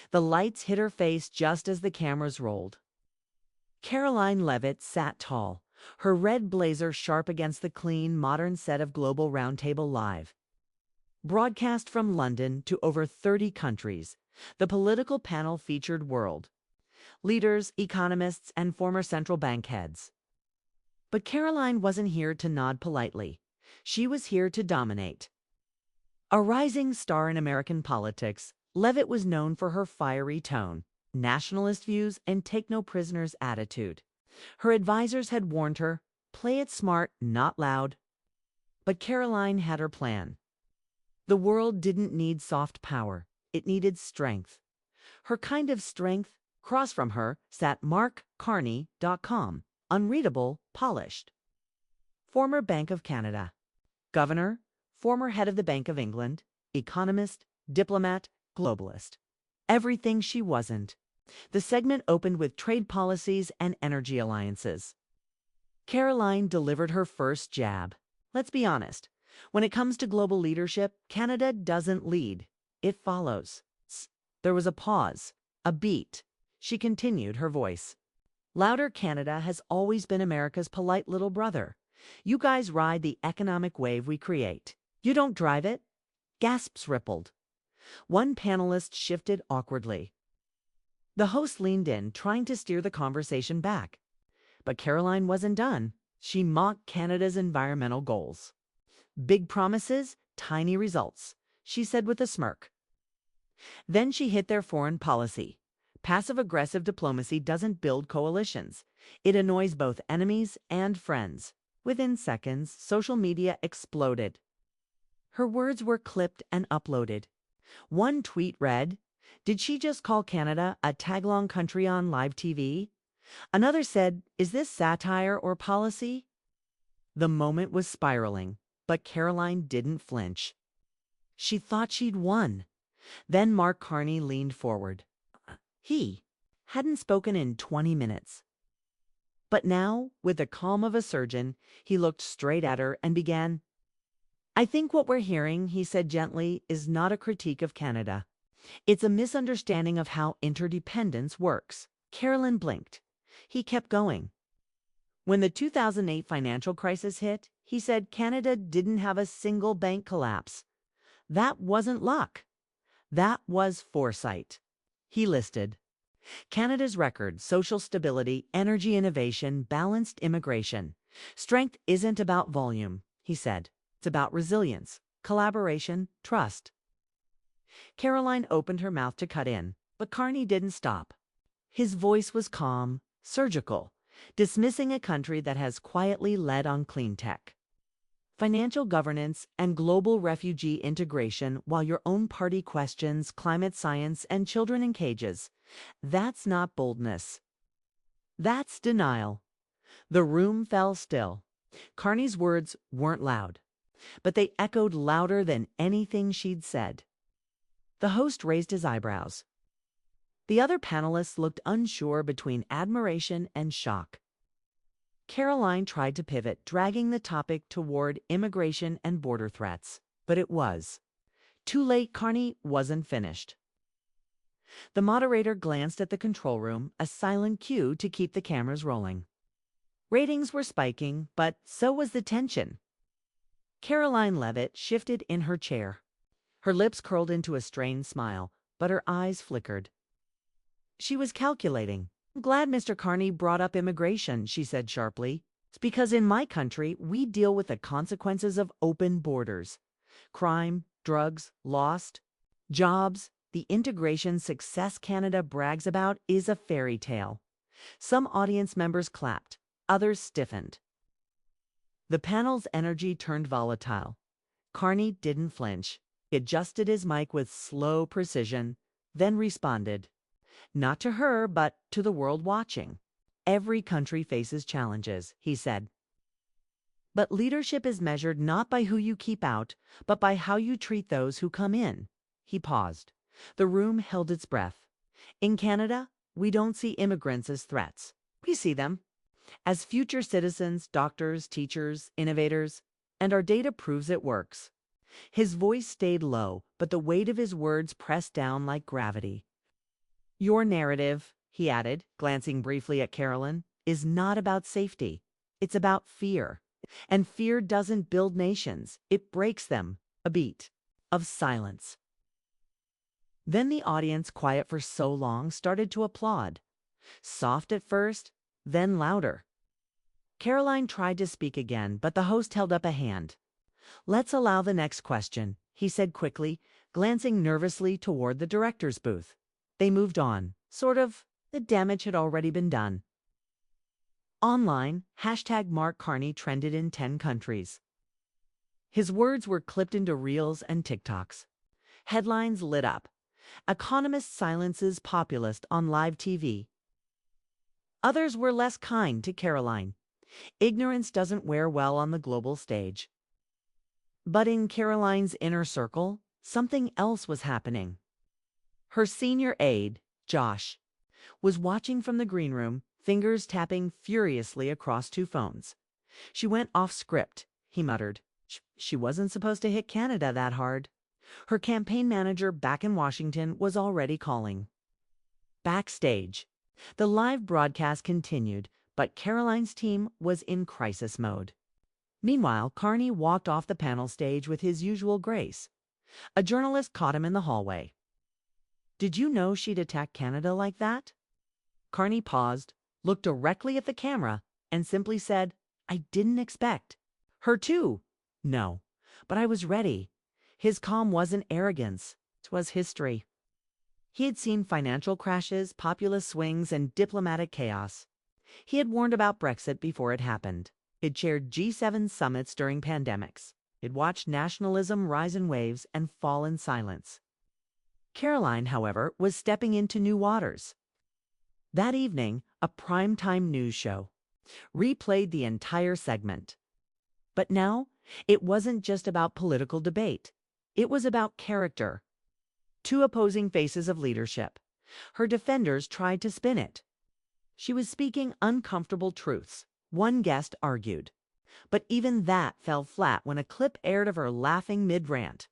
The lights hit her face just as the cameras rolled. Caroline Levitt sat tall, her red blazer sharp against the clean, modern set of Global Roundtable Live. Broadcast from London to over 30 countries, the political panel featured world leaders, economists, and former central bank heads. But Caroline wasn't here to nod politely. She was here to dominate. A rising star in American politics, Levitt was known for her fiery tone, nationalist views, and take-no-prisoners attitude. Her advisors had warned her, play it smart, not loud. But Caroline had her plan. The world didn't need soft power. It needed strength. Her kind of strength. Across from her sat Carney.com, unreadable, polished. Former Bank of Canada. Governor, former head of the Bank of England, economist, diplomat, globalist. Everything she wasn't. The segment opened with trade policies and energy alliances. Caroline delivered her first jab. Let's be honest. When it comes to global leadership, Canada doesn't lead. It follows. There was a pause, a beat. She continued, her voice. Louder. Canada has always been America's polite little brother. You guys ride the economic wave we create. You don't drive it. Gasps rippled. One panelist shifted awkwardly. The host leaned in, trying to steer the conversation back. But Caroline wasn't done. She mocked Canada's environmental goals. Big promises, tiny results, she said with a smirk. Then she hit their foreign policy. Passive-aggressive diplomacy doesn't build coalitions. It annoys both enemies and friends. Within seconds, social media exploded. Her words were clipped and uploaded. One tweet read, "Did she just call Canada a tag-along country on live TV?" Another said, "Is this satire or policy?" The moment was spiraling, but Caroline didn't flinch. She thought she'd won. Then Mark Carney leaned forward. He hadn't spoken in 20 minutes. But now, with the calm of a surgeon, he looked straight at her and began. "I think what we're hearing," he said gently, "is not a critique of Canada. It's a misunderstanding of how interdependence works." Caroline blinked. He kept going. When the 2008 financial crisis hit, he said Canada didn't have a single bank collapse. That wasn't luck. That was foresight. He listed Canada's record: social stability, energy innovation, balanced immigration. Strength isn't about volume, he said. It's about resilience, collaboration, trust. Caroline opened her mouth to cut in, but Carney didn't stop. His voice was calm, surgical, dismissing a country that has quietly led on clean tech, financial governance, and global refugee integration, while your own party questions climate science and children in cages. That's not boldness. That's denial. The room fell still. Carney's words weren't loud, but they echoed louder than anything she'd said. The host raised his eyebrows. The other panelists looked unsure between admiration and shock. Caroline tried to pivot, dragging the topic toward immigration and border threats, but it was too late. Carney wasn't finished. The moderator glanced at the control room, a silent cue to keep the cameras rolling. Ratings were spiking, but so was the tension. Caroline Levitt shifted in her chair. Her lips curled into a strained smile, but her eyes flickered. She was calculating. "I'm glad Mr. Carney brought up immigration," she said sharply. "It's because in my country, we deal with the consequences of open borders. Crime, drugs, lost jobs. The integration success Canada brags about is a fairy tale." Some audience members clapped, others stiffened. The panel's energy turned volatile. Carney didn't flinch. He adjusted his mic with slow precision, then responded. Not to her, but to the world watching. "Every country faces challenges," he said. "But leadership is measured not by who you keep out, but by how you treat those who come in." He paused. The room held its breath. "In Canada, we don't see immigrants as threats. We see them as future citizens, doctors, teachers, innovators, and our data proves it works." His voice stayed low, but the weight of his words pressed down like gravity. Your narrative, he added, glancing briefly at Carolyn, is not about safety. It's about fear. And fear doesn't build nations, it breaks them. A beat of silence. Then the audience, quiet for so long, started to applaud. Soft at first, then louder. Caroline tried to speak again, but the host held up a hand. Let's allow the next question, he said quickly, glancing nervously toward the director's booth. They moved on. Sort of. The damage had already been done. Online, hashtag Mark Carney trended in 10 countries. His words were clipped into reels and TikToks. Headlines lit up. Economist silences populist on live TV. Others were less kind to Caroline. Ignorance doesn't wear well on the global stage. But in Caroline's inner circle, something else was happening. Her senior aide, Josh, was watching from the green room, fingers tapping furiously across two phones. She went off script, he muttered. She wasn't supposed to hit Canada that hard. Her campaign manager back in Washington was already calling. Backstage, the live broadcast continued, but Caroline's team was in crisis mode. Meanwhile, Carney walked off the panel stage with his usual grace. A journalist caught him in the hallway. Did you know she'd attack Canada like that? Carney paused, looked directly at the camera, and simply said, I didn't expect. Her too. No, but I was ready. His calm wasn't arrogance, it was history. He had seen financial crashes, populist swings, and diplomatic chaos. He had warned about Brexit before it happened. He'd chaired G7 summits during pandemics. He'd watched nationalism rise in waves and fall in silence. Caroline, however, was stepping into new waters. That evening, a primetime news show replayed the entire segment. But now, it wasn't just about political debate. It was about character. Two opposing faces of leadership. Her defenders tried to spin it. She was speaking uncomfortable truths, one guest argued. But even that fell flat when a clip aired of her laughing mid-rant,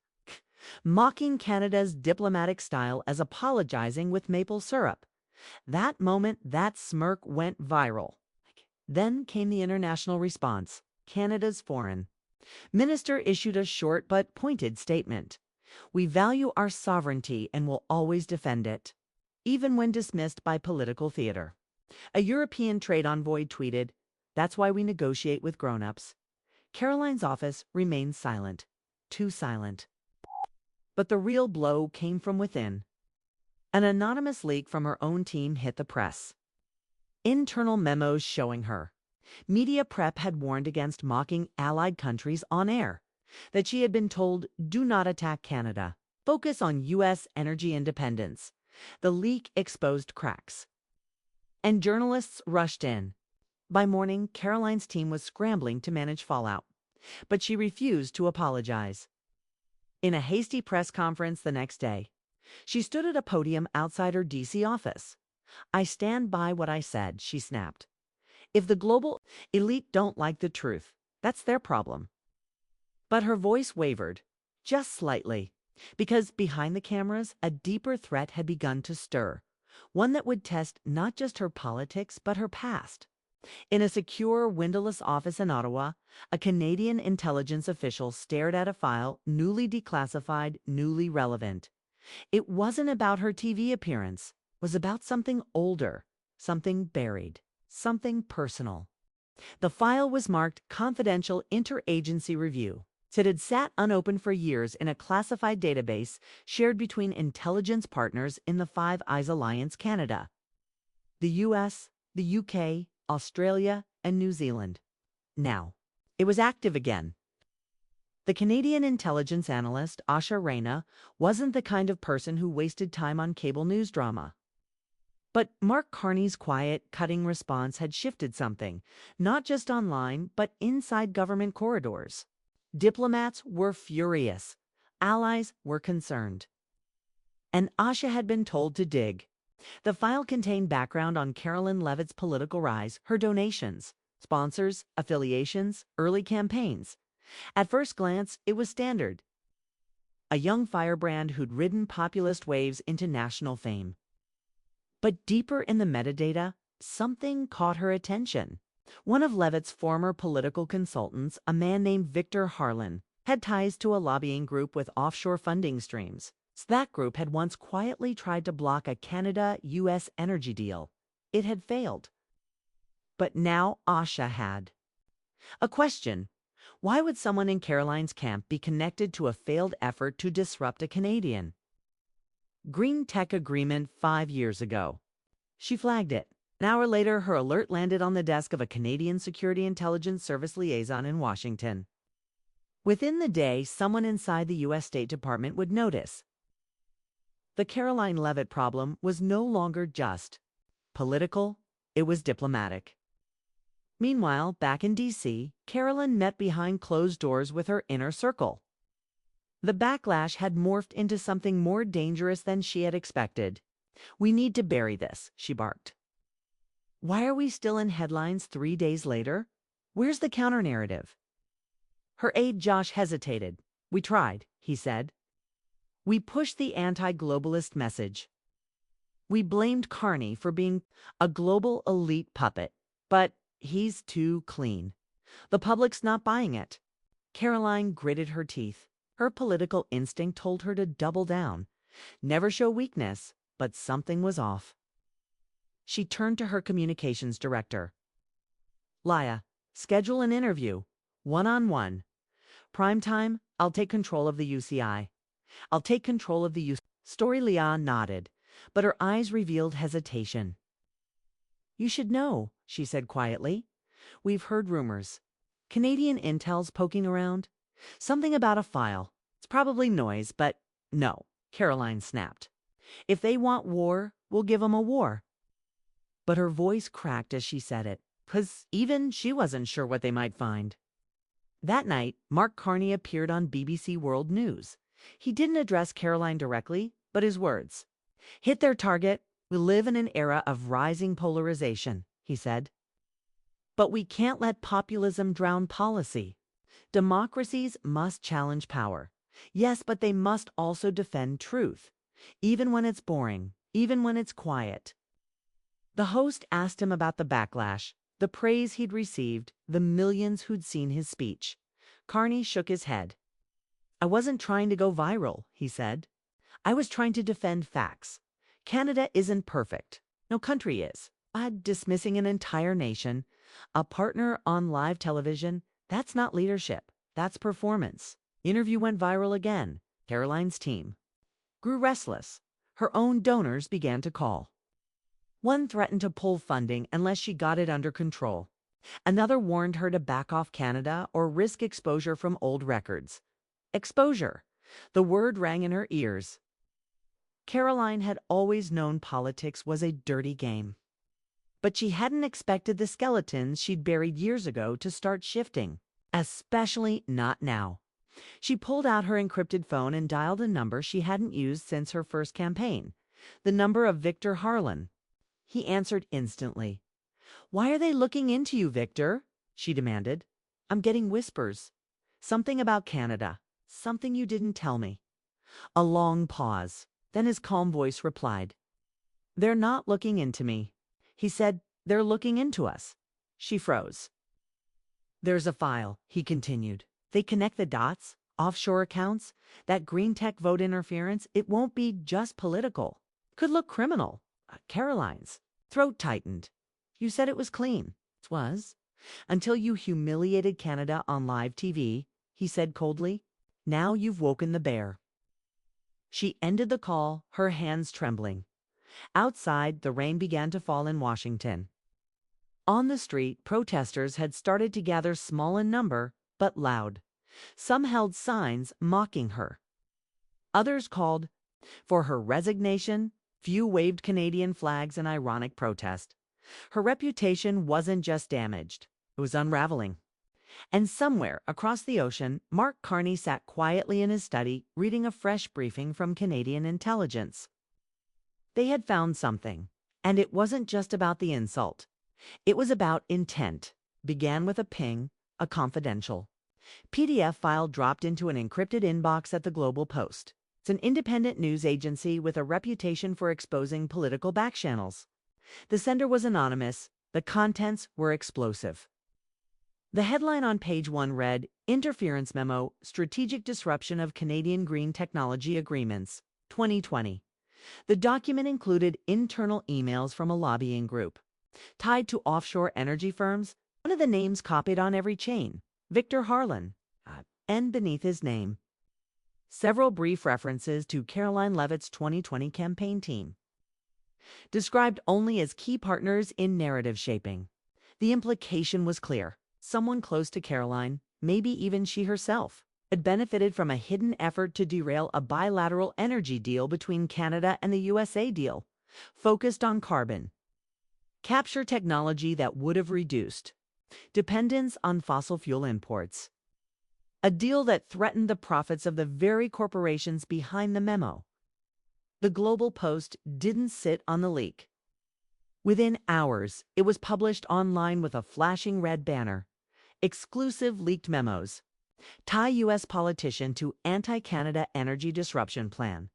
mocking Canada's diplomatic style as apologizing with maple syrup. That moment, that smirk went viral. Then came the international response. Canada's foreign minister issued a short but pointed statement. We value our sovereignty and will always defend it, even when dismissed by political theater. A European trade envoy tweeted, that's why we negotiate with grown-ups. Caroline's office remained silent, too silent. But the real blow came from within. An anonymous leak from her own team hit the press. Internal memos showing her. Media Prep had warned against mocking allied countries on air, that she had been told, do not attack Canada. Focus on U.S. energy independence. The leak exposed cracks. And journalists rushed in. By morning, Caroline's team was scrambling to manage fallout, but she refused to apologize. In a hasty press conference the next day, she stood at a podium outside her D.C. office. I stand by what I said, she snapped. If the global elite don't like the truth, that's their problem. But her voice wavered, just slightly, because behind the cameras, a deeper threat had begun to stir, one that would test not just her politics, but her past. In a secure, windowless office in Ottawa, a Canadian intelligence official stared at a file, newly declassified, newly relevant. It wasn't about her TV appearance. It was about something older, something buried, something personal. The file was marked Confidential Interagency Review. It had sat unopened for years in a classified database shared between intelligence partners in the Five Eyes Alliance Canada, the US, the UK, Australia, and New Zealand. Now, it was active again. The Canadian intelligence analyst, Asha Reina, wasn't the kind of person who wasted time on cable news drama. But Mark Carney's quiet, cutting response had shifted something, not just online, but inside government corridors. Diplomats were furious. Allies were concerned. And Asha had been told to dig. The file contained background on Carolyn Levitt's political rise, her donations, sponsors, affiliations, early campaigns. At first glance, it was standard. A young firebrand who'd ridden populist waves into national fame. But deeper in the metadata, something caught her attention. One of Levitt's former political consultants, a man named Victor Harlan, had ties to a lobbying group with offshore funding streams. That group had once quietly tried to block a Canada-US energy deal. It had failed. But now Asha had. A question: why would someone in Caroline's camp be connected to a failed effort to disrupt a Canadian? Green tech agreement 5 years ago. She flagged it. An hour later, her alert landed on the desk of a Canadian Security Intelligence Service liaison in Washington. Within the day, someone inside the U.S. State Department would notice. The Caroline Levitt problem was no longer just political, it was diplomatic. Meanwhile, back in D.C., Carolyn met behind closed doors with her inner circle. The backlash had morphed into something more dangerous than she had expected. "We need to bury this," she barked. "Why are we still in headlines 3 days later? Where's the counter-narrative?" Her aide Josh hesitated. "We tried," he said. "We pushed the anti-globalist message. We blamed Carney for being a global elite puppet, but he's too clean. The public's not buying it." Caroline gritted her teeth. Her political instinct told her to double down. Never show weakness, but something was off. She turned to her communications director. "Laya, schedule an interview. One-on-one. Prime time, I'll take control of the UCI. I'll take control of the UCI. Story Lia nodded, but her eyes revealed hesitation. "You should know," she said quietly. "We've heard rumors. Canadian intel's poking around. Something about a file. It's probably noise, but no," Caroline snapped. "If they want war, we'll give them a war." But her voice cracked as she said it, because even she wasn't sure what they might find. That night, Mark Carney appeared on BBC World News. He didn't address Caroline directly, but his words. "Hit their target. We live in an era of rising polarization," he said. "But we can't let populism drown policy. Democracies must challenge power. Yes, but they must also defend truth, even when it's boring, even when it's quiet." The host asked him about the backlash, the praise he'd received, the millions who'd seen his speech. Carney shook his head. "I wasn't trying to go viral," he said. "I was trying to defend facts. Canada isn't perfect. No country is. Dismissing an entire nation, a partner on live television, that's not leadership. That's performance." Interview went viral again. Caroline's team grew restless. Her own donors began to call. One threatened to pull funding unless she got it under control. Another warned her to back off Canada or risk exposure from old records. Exposure. The word rang in her ears. Caroline had always known politics was a dirty game. But she hadn't expected the skeletons she'd buried years ago to start shifting. Especially not now. She pulled out her encrypted phone and dialed a number she hadn't used since her first campaign. The number of Victor Harlan. He answered instantly. "Why are they looking into you, Victor?" she demanded. "I'm getting whispers. Something about Canada. Something you didn't tell me." A long pause. Then his calm voice replied. "They're not looking into me." He said, "They're looking into us." She froze. "There's a file," he continued. "They connect the dots, offshore accounts, that green tech vote interference. It won't be just political. Could look criminal." Caroline's throat tightened. "You said it was clean." "It was. Until you humiliated Canada on live TV," he said coldly. "Now you've woken the bear." She ended the call, her hands trembling. Outside, the rain began to fall in Washington. On the street, protesters had started to gather, small in number, but loud. Some held signs mocking her. Others called for her resignation. Few waved Canadian flags in ironic protest. Her reputation wasn't just damaged, it was unraveling. And somewhere across the ocean, Mark Carney sat quietly in his study, reading a fresh briefing from Canadian intelligence. They had found something, and it wasn't just about the insult. It was about intent. Began with a ping, a confidential PDF file dropped into an encrypted inbox at the Global Post. It's It's an independent news agency with a reputation for exposing political backchannels. The sender was anonymous. The contents were explosive. The headline on page 1 read, Interference Memo, Strategic Disruption of Canadian Green Technology Agreements, 2020. The document included internal emails from a lobbying group tied to offshore energy firms. One of the names copied on every chain, Victor Harlan, and beneath his name, several brief references to Caroline Leavitt's 2020 campaign team, described only as key partners in narrative shaping. The implication was clear. Someone close to Caroline, maybe even she herself, had benefited from a hidden effort to derail a bilateral energy deal between Canada and the USA deal, focused on carbon capture technology that would have reduced dependence on fossil fuel imports. A deal that threatened the profits of the very corporations behind the memo. The Global Post didn't sit on the leak. Within hours, it was published online with a flashing red banner. Exclusive leaked memos. Tie U.S. politician to anti-Canada energy disruption plan.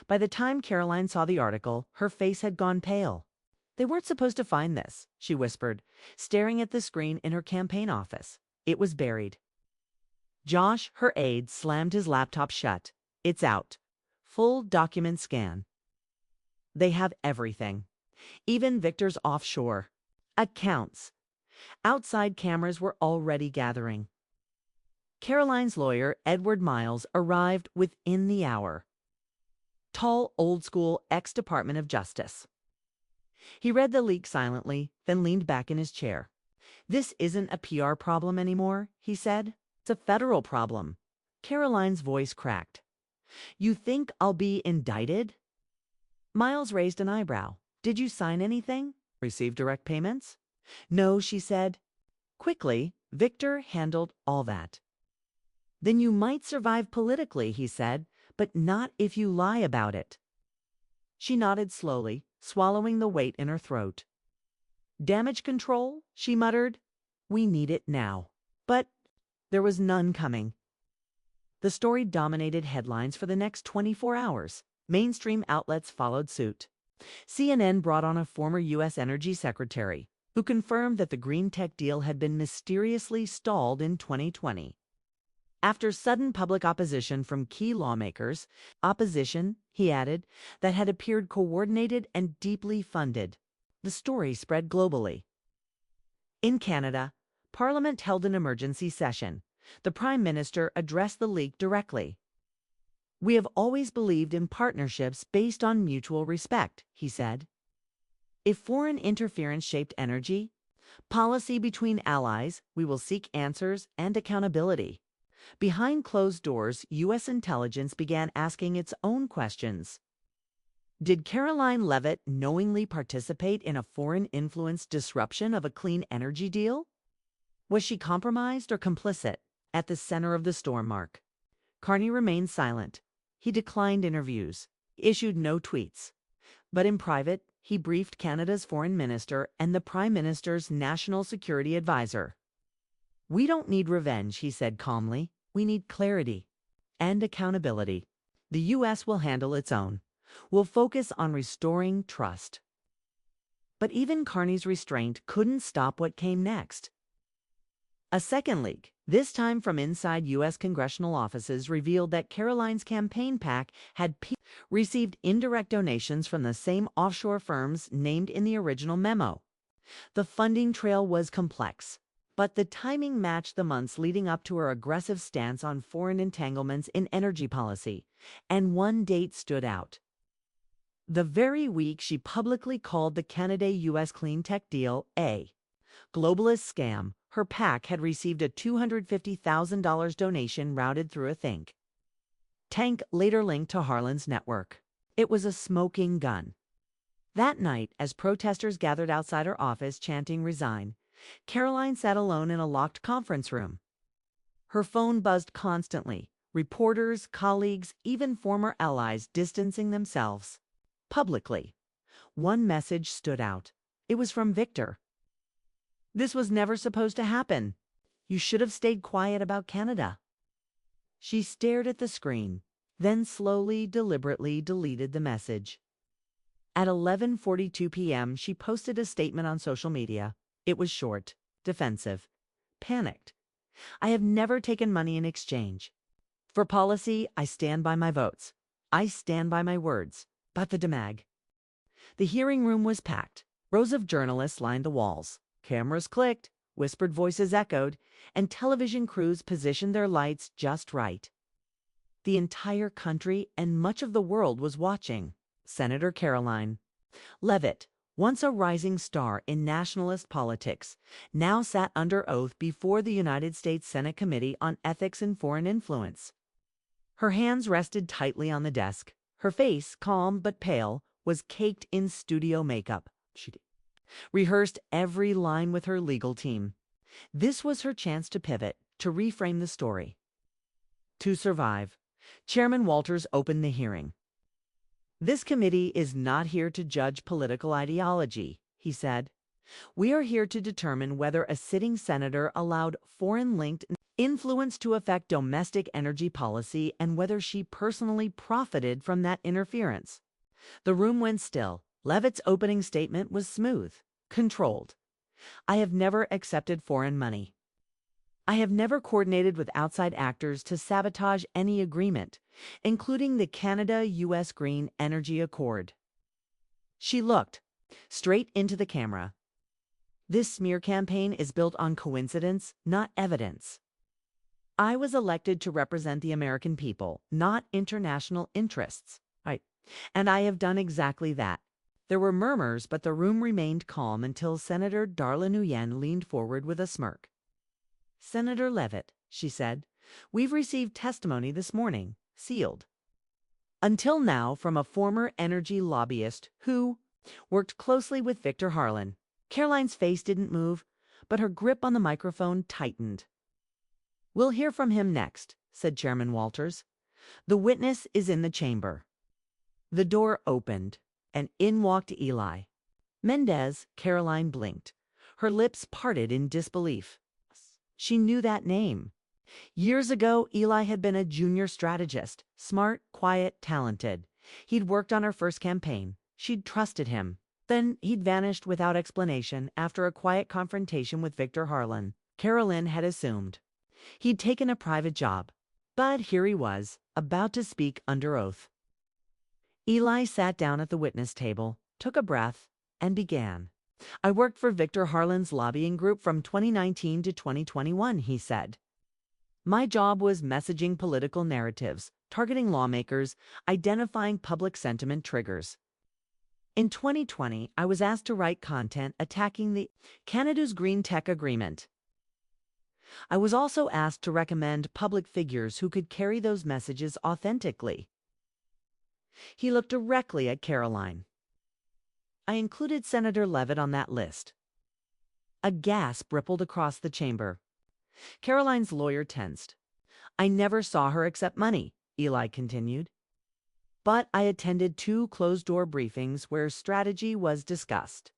By the time Caroline saw the article, her face had gone pale. They weren't supposed to find this, she whispered, staring at the screen in her campaign office. It was buried. Josh, her aide, slammed his laptop shut. It's out. Full document scan. They have everything. Even Victor's offshore accounts. Outside cameras were already gathering. Caroline's lawyer, Edward Miles, arrived within the hour. Tall, old-school ex-Department of Justice. He read the leak silently, then leaned back in his chair. This isn't a PR problem anymore, he said. It's a federal problem. Caroline's voice cracked. You think I'll be indicted? Miles raised an eyebrow. Did you sign anything? Receive direct payments? No, she said. Quickly, Victor handled all that. Then you might survive politically, he said, but not if you lie about it. She nodded slowly, swallowing the weight in her throat. Damage control, she muttered. We need it now. But there was none coming. The story dominated headlines for the next 24 hours. Mainstream outlets followed suit. CNN brought on a former U.S. Energy Secretary, who confirmed that the green tech deal had been mysteriously stalled in 2020. After sudden public opposition from key lawmakers, opposition, he added, that had appeared coordinated and deeply funded, the story spread globally. In Canada, Parliament held an emergency session. The Prime Minister addressed the leak directly. We have always believed in partnerships based on mutual respect, he said. If foreign interference shaped energy policy between allies, we will seek answers and accountability. Behind closed doors, U.S. intelligence began asking its own questions. Did Caroline Leavitt knowingly participate in a foreign influence disruption of a clean energy deal? Was she compromised or complicit? At the center of the storm, Mark. Carney remained silent. He declined interviews, issued no tweets. But in private, he briefed Canada's foreign minister and the Prime Minister's national security advisor. We don't need revenge, he said calmly. We need clarity and accountability. The U.S. will handle its own. We'll focus on restoring trust. But even Carney's restraint couldn't stop what came next. A second leak, this time from inside U.S. congressional offices, revealed that Caroline's campaign PAC had received indirect donations from the same offshore firms named in the original memo. The funding trail was complex, but the timing matched the months leading up to her aggressive stance on foreign entanglements in energy policy, and one date stood out. The very week she publicly called the Canada-U.S. clean tech deal a globalist scam, her PAC had received a $250,000 donation routed through a think tank later linked to Harlan's network. It was a smoking gun. That night, as protesters gathered outside her office chanting "Resign," Caroline sat alone in a locked conference room. Her phone buzzed constantly, reporters, colleagues, even former allies distancing themselves. Publicly. One message stood out. It was from Victor. This was never supposed to happen. You should have stayed quiet about Canada. She stared at the screen. then slowly, deliberately deleted the message. At 11:42 p.m., she posted a statement on social media. It was short, defensive, panicked. I have never taken money in exchange. For policy, I stand by my votes. I stand by my words. But the damag. The hearing room was packed. Rows of journalists lined the walls. Cameras clicked, whispered voices echoed, and television crews positioned their lights just right. The entire country and much of the world was watching. Senator Caroline Leavitt, once a rising star in nationalist politics, now sat under oath before the United States Senate Committee on Ethics and Foreign Influence. Her hands rested tightly on the desk. Her face, calm but pale, was caked in studio makeup. She rehearsed every line with her legal team. This was her chance to pivot, to reframe the story. To survive, Chairman Walters opened the hearing. This committee is not here to judge political ideology, he said. We are here to determine whether a sitting senator allowed foreign-linked influence to affect domestic energy policy and whether she personally profited from that interference. The room went still. Leavitt's opening statement was smooth, controlled. I have never accepted foreign money. I have never coordinated with outside actors to sabotage any agreement, including the Canada-US Green Energy Accord. She looked straight into the camera. This smear campaign is built on coincidence, not evidence. I was elected to represent the American people, not international interests. And I have done exactly that. There were murmurs, but the room remained calm until Senator Darla Nguyen leaned forward with a smirk. Senator Leavitt, she said, we've received testimony this morning, sealed. Until now, from a former energy lobbyist who worked closely with Victor Harlan. Caroline's face didn't move, but her grip on the microphone tightened. We'll hear from him next, said Chairman Walters. The witness is in the chamber. The door opened, and in walked Eli. Mendez, Caroline blinked. Her lips parted in disbelief. She knew that name. Years ago, Eli had been a junior strategist, smart, quiet, talented. He'd worked on her first campaign. She'd trusted him. Then he'd vanished without explanation after a quiet confrontation with Victor Harlan. Caroline had assumed. He'd taken a private job. But here he was, about to speak under oath. Eli sat down at the witness table, took a breath, and began. I worked for Victor Harlan's lobbying group from 2019 to 2021, he said. My job was messaging political narratives, targeting lawmakers, identifying public sentiment triggers. In 2020, I was asked to write content attacking the Canada's Green Tech Agreement. I was also asked to recommend public figures who could carry those messages authentically. He looked directly at Caroline. I included Senator Leavitt on that list. A gasp rippled across the chamber. Caroline's lawyer tensed. I never saw her accept money, Eli continued. But I attended 2 closed-door briefings where strategy was discussed.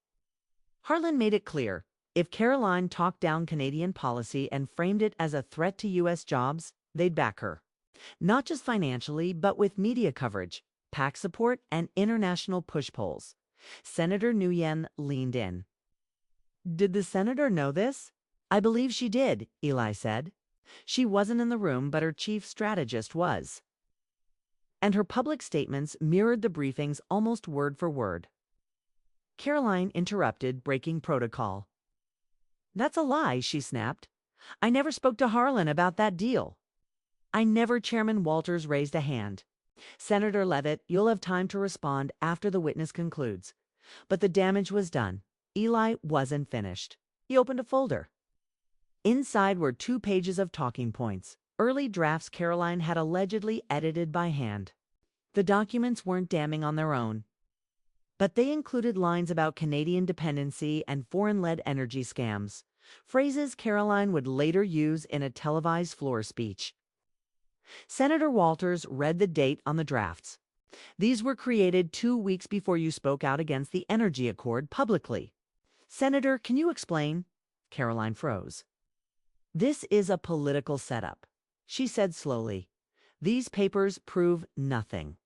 Harlan made it clear, if Caroline talked down Canadian policy and framed it as a threat to U.S. jobs, they'd back her. Not just financially, but with media coverage, PAC support, and international push-pulls. Senator Nguyen leaned in. Did the senator know this? I believe she did, Eli said. She wasn't in the room, but her chief strategist was. And her public statements mirrored the briefings almost word for word. Caroline interrupted, breaking protocol. That's a lie, she snapped. I never spoke to Harlan about that deal. I never. Chairman Walters raised a hand. Senator Leavitt, you'll have time to respond after the witness concludes. But the damage was done. Eli wasn't finished. He opened a folder. Inside were 2 pages of talking points, early drafts Caroline had allegedly edited by hand. The documents weren't damning on their own, but they included lines about Canadian dependency and foreign-led energy scams, phrases Caroline would later use in a televised floor speech. Senator Walters read the date on the drafts. These were created 2 weeks before you spoke out against the energy accord publicly. Senator, can you explain? Caroline froze. This is a political setup, she said slowly. These papers prove nothing.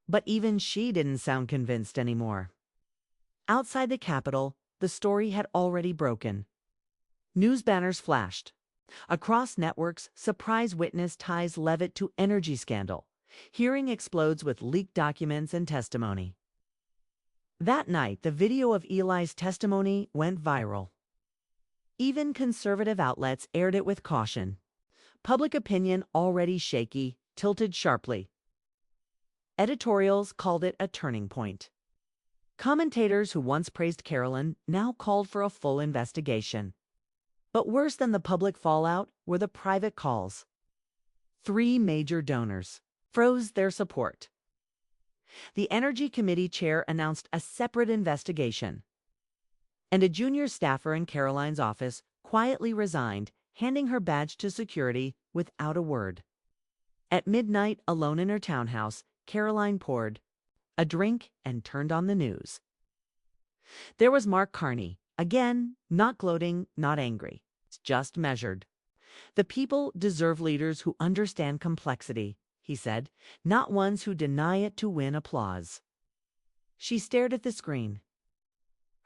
But even she didn't sound convinced anymore. Outside the Capitol, the story had already broken. News banners flashed. Across networks, surprise witness ties Levitt to energy scandal. Hearing explodes with leaked documents and testimony. That night, the video of Eli's testimony went viral. Even conservative outlets aired it with caution. Public opinion, already shaky, tilted sharply. Editorials called it a turning point. Commentators who once praised Carolyn now called for a full investigation. But worse than the public fallout were the private calls. 3 major donors froze their support. The Energy Committee chair announced a separate investigation. And a junior staffer in Caroline's office quietly resigned, handing her badge to security without a word. At midnight, alone in her townhouse, Caroline poured a drink and turned on the news. There was Mark Carney, again, not gloating, not angry, just measured. The people deserve leaders who understand complexity, he said, not ones who deny it to win applause. She stared at the screen.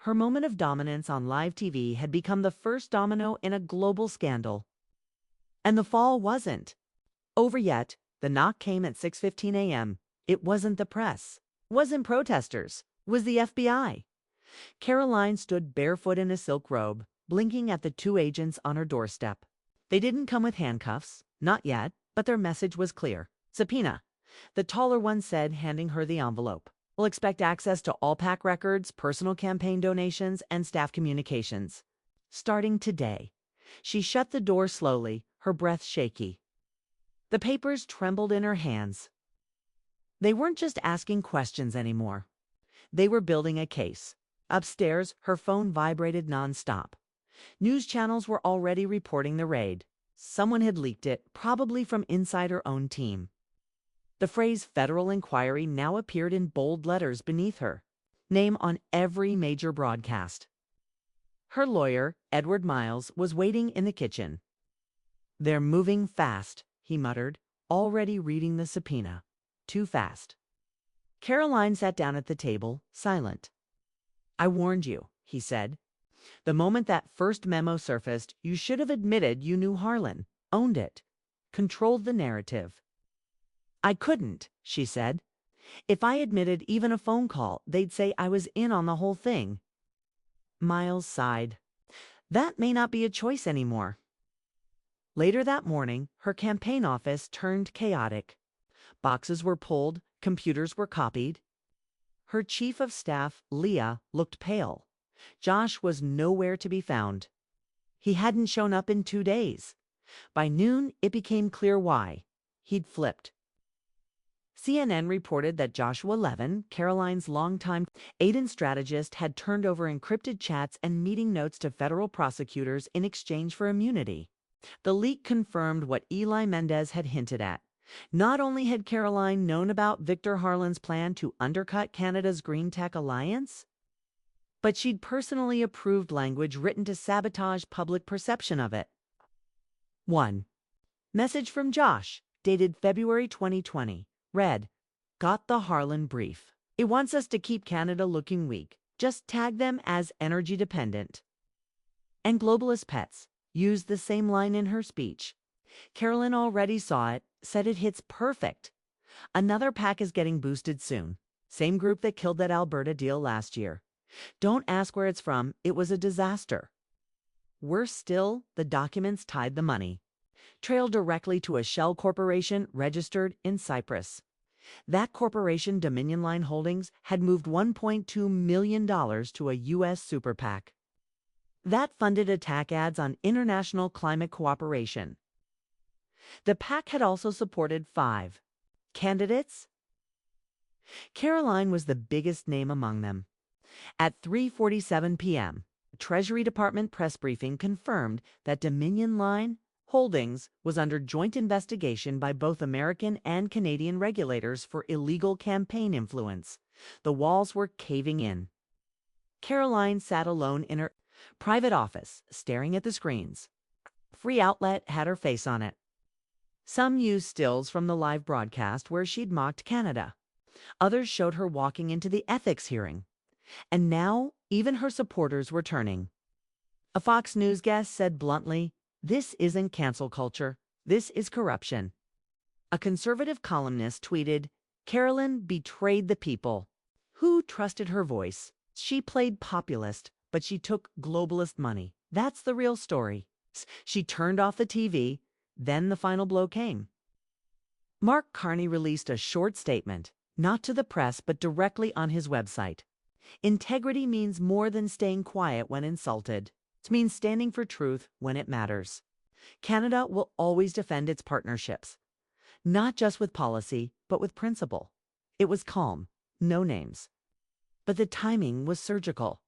Her moment of dominance on live TV had become the first domino in a global scandal. And the fall wasn't over yet. The knock came at 6:15 a.m. It wasn't the press, wasn't protesters, was the FBI. Caroline stood barefoot in a silk robe, blinking at the 2 agents on her doorstep. They didn't come with handcuffs, not yet, but their message was clear. Subpoena, the taller one said, handing her the envelope. We'll expect access to all PAC records, personal campaign donations, and staff communications. Starting today. She shut the door slowly, her breath shaky. The papers trembled in her hands. They weren't just asking questions anymore. They were building a case. Upstairs, her phone vibrated nonstop. News channels were already reporting the raid. Someone had leaked it, probably from inside her own team. The phrase federal inquiry now appeared in bold letters beneath her name on every major broadcast. Her lawyer, Edward Miles, was waiting in the kitchen. They're moving fast, he muttered, already reading the subpoena. Too fast. Caroline sat down at the table, silent. I warned you, he said. The moment that first memo surfaced, you should have admitted you knew Harlan, owned it, controlled the narrative. I couldn't, she said. If I admitted even a phone call, they'd say I was in on the whole thing. Miles sighed. That may not be a choice anymore. Later that morning, her campaign office turned chaotic. Boxes were pulled, computers were copied. Her chief of staff, Leah, looked pale. Josh was nowhere to be found. He hadn't shown up in 2 days. By noon, it became clear why. He'd flipped. CNN reported that Joshua Levin, Caroline's longtime aid strategist, had turned over encrypted chats and meeting notes to federal prosecutors in exchange for immunity. The leak confirmed what Eli Mendez had hinted at. Not only had Caroline known about Victor Harlan's plan to undercut Canada's Green Tech Alliance, but she'd personally approved language written to sabotage public perception of it. 1. Message from Josh, dated February 2020. Read, got the Harlan brief. It wants us to keep Canada looking weak. Just tag them as energy dependent. And Globalist Pets used the same line in her speech. Carolyn already saw it, said it hits perfect. Another pack is getting boosted soon. Same group that killed that Alberta deal last year. Don't ask where it's from, it was a disaster. Worse still, the documents tied the money. Trailed directly to a shell corporation registered in Cyprus. That corporation, Dominion Line Holdings, had moved $1.2 million to a U.S. super PAC. That funded attack ads on international climate cooperation. The PAC had also supported 5 candidates. Caroline was the biggest name among them. At 3:47 p.m., the Treasury Department press briefing confirmed that Dominion Line Holdings was under joint investigation by both American and Canadian regulators for illegal campaign influence. The walls were caving in. Caroline sat alone in her private office, staring at the screens. Free Outlet had her face on it. Some used stills from the live broadcast where she'd mocked Canada. Others showed her walking into the ethics hearing. And now, even her supporters were turning. A Fox News guest said bluntly, "This isn't cancel culture. This is corruption." A conservative columnist tweeted, "Carolyn betrayed the people. Who trusted her voice? She played populist, but she took globalist money. That's the real story." She turned off the TV. Then the final blow came. Mark Carney released a short statement, not to the press but directly on his website. Integrity means more than staying quiet when insulted. It means standing for truth when it matters. Canada will always defend its partnerships, not just with policy, but with principle. It was calm, no names. But the timing was surgical.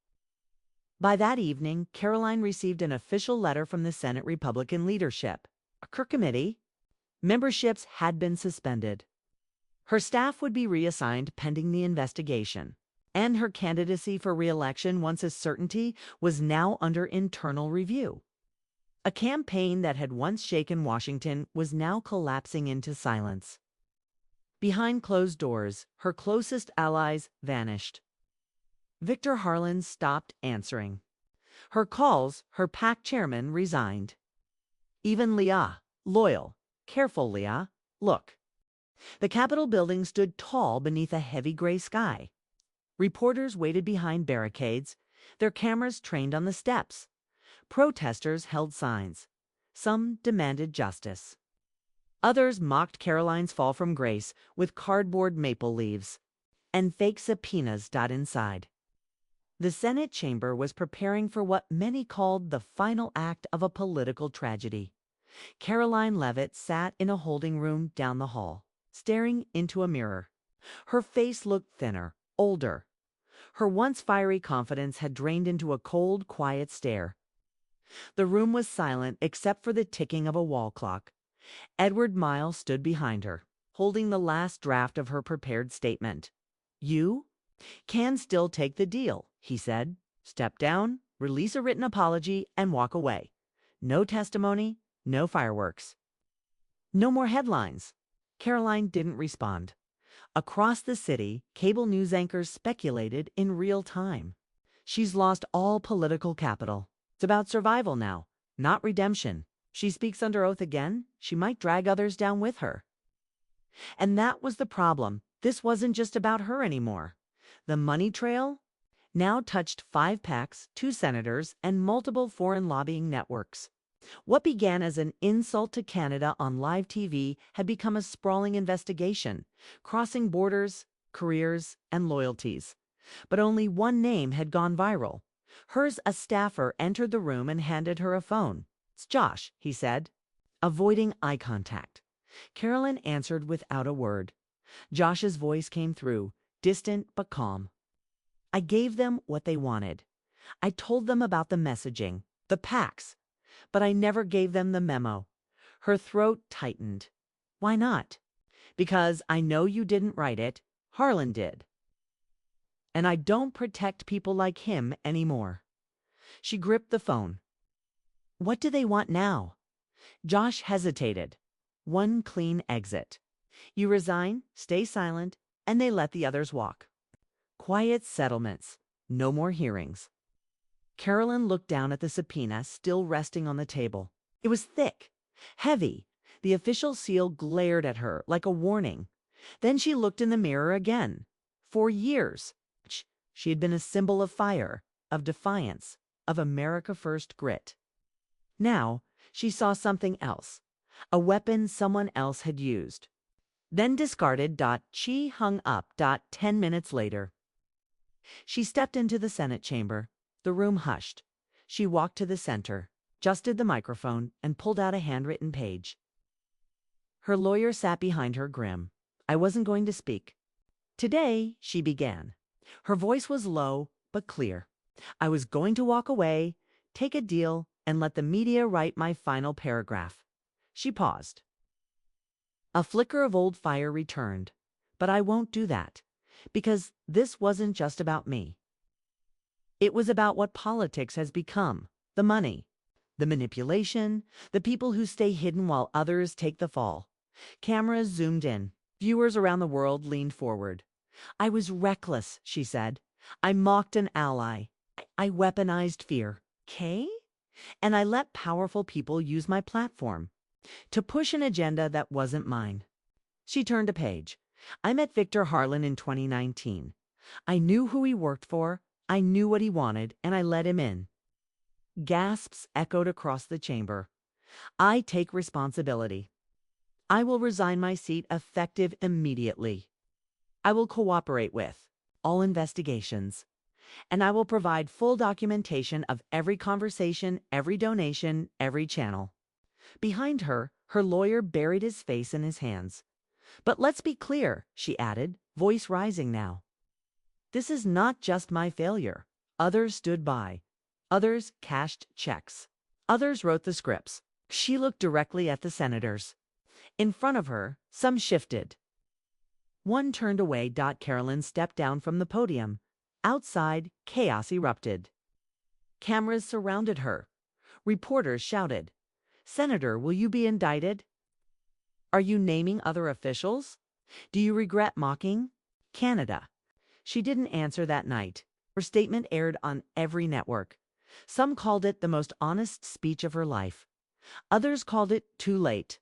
By that evening, Caroline received an official letter from the Senate Republican leadership. Her committee memberships had been suspended. Her staff would be reassigned pending the investigation. And her candidacy for re-election, once a certainty, was now under internal review. A campaign that had once shaken Washington was now collapsing into silence. Behind closed doors, her closest allies vanished. Victor Harlan stopped answering. Her calls, her PAC chairman resigned. Even Leah, loyal, careful Leah, look. The Capitol building stood tall beneath a heavy gray sky. Reporters waited behind barricades, their cameras trained on the steps. Protesters held signs. Some demanded justice. Others mocked Caroline's fall from grace with cardboard maple leaves and fake subpoenas inside. The Senate chamber was preparing for what many called the final act of a political tragedy. Caroline Leavitt sat in a holding room down the hall, staring into a mirror. Her face looked thinner, older. Her once fiery confidence had drained into a cold, quiet stare. The room was silent except for the ticking of a wall clock. Edward Miles stood behind her, holding the last draft of her prepared statement. "You can still take the deal," he said. "Step down, release a written apology, and walk away. No testimony, no fireworks. No more headlines." Caroline didn't respond. Across the city, cable news anchors speculated in real time. She's lost all political capital. It's about survival now, not redemption. She speaks under oath again, she might drag others down with her. And that was the problem. This wasn't just about her anymore. The money trail now touched 5 PACs, 2 senators, and multiple foreign lobbying networks. What began as an insult to Canada on live TV had become a sprawling investigation, crossing borders, careers, and loyalties. But only one name had gone viral. Hers, a staffer, entered the room and handed her a phone. "It's Josh," he said, avoiding eye contact. Carolyn answered without a word. Josh's voice came through, distant but calm. "I gave them what they wanted. I told them about the messaging, the PACs, but I never gave them the memo." Her throat tightened. "Why not?" "Because I know you didn't write it. Harlan did. And I don't protect people like him anymore." She gripped the phone. "What do they want now?" Josh hesitated. "One clean exit. You resign, stay silent, and they let the others walk. Quiet settlements. No more hearings." Carolyn looked down at the subpoena still resting on the table. It was thick, heavy. The official seal glared at her like a warning. Then she looked in the mirror again. For years, she had been a symbol of fire, of defiance, of America First grit. Now, she saw something else, a weapon someone else had used. Then discarded. She hung up. 10 minutes later. She stepped into the Senate chamber. The room hushed. She walked to the center, adjusted the microphone, and pulled out a handwritten page. Her lawyer sat behind her, grim. "I wasn't going to speak. Today," she began. Her voice was low but clear. "I was going to walk away, take a deal, and let the media write my final paragraph." She paused. A flicker of old fire returned. "But I won't do that, because this wasn't just about me. It was about what politics has become, the money, the manipulation, the people who stay hidden while others take the fall. Cameras zoomed in. Viewers around the world leaned forward. I was reckless, she said. I mocked an ally. I weaponized fear. Okay? And I let powerful people use my platform to push an agenda that wasn't mine. She turned a page. I met Victor Harlan in 2019. I knew who he worked for, I knew what he wanted, and I let him in. Gasps echoed across the chamber. I take responsibility. I will resign my seat effective immediately. I will cooperate with all investigations, and I will provide full documentation of every conversation, every donation, every channel. Behind her, her lawyer buried his face in his hands. But let's be clear, she added, voice rising now. This is not just my failure. Others stood by. Others cashed checks. Others wrote the scripts. She looked directly at the senators. In front of her, some shifted. One turned away. Carolyn stepped down from the podium. Outside, chaos erupted. Cameras surrounded her. Reporters shouted, "Senator, will you be indicted? Are you naming other officials? Do you regret mocking Canada?" She didn't answer that night. Her statement aired on every network. Some called it the most honest speech of her life. Others called it too late.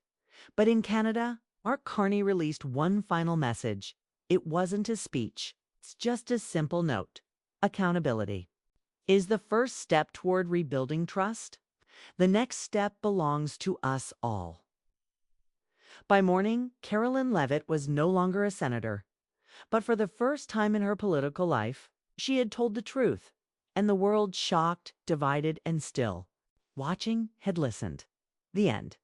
But in Canada, Mark Carney released one final message. It wasn't a speech. It's just a simple note. Accountability is the first step toward rebuilding trust. The next step belongs to us all. By morning, Carolyn Levitt was no longer a senator. But for the first time in her political life, she had told the truth, and the world, shocked, divided, and still, watching, had listened. The end.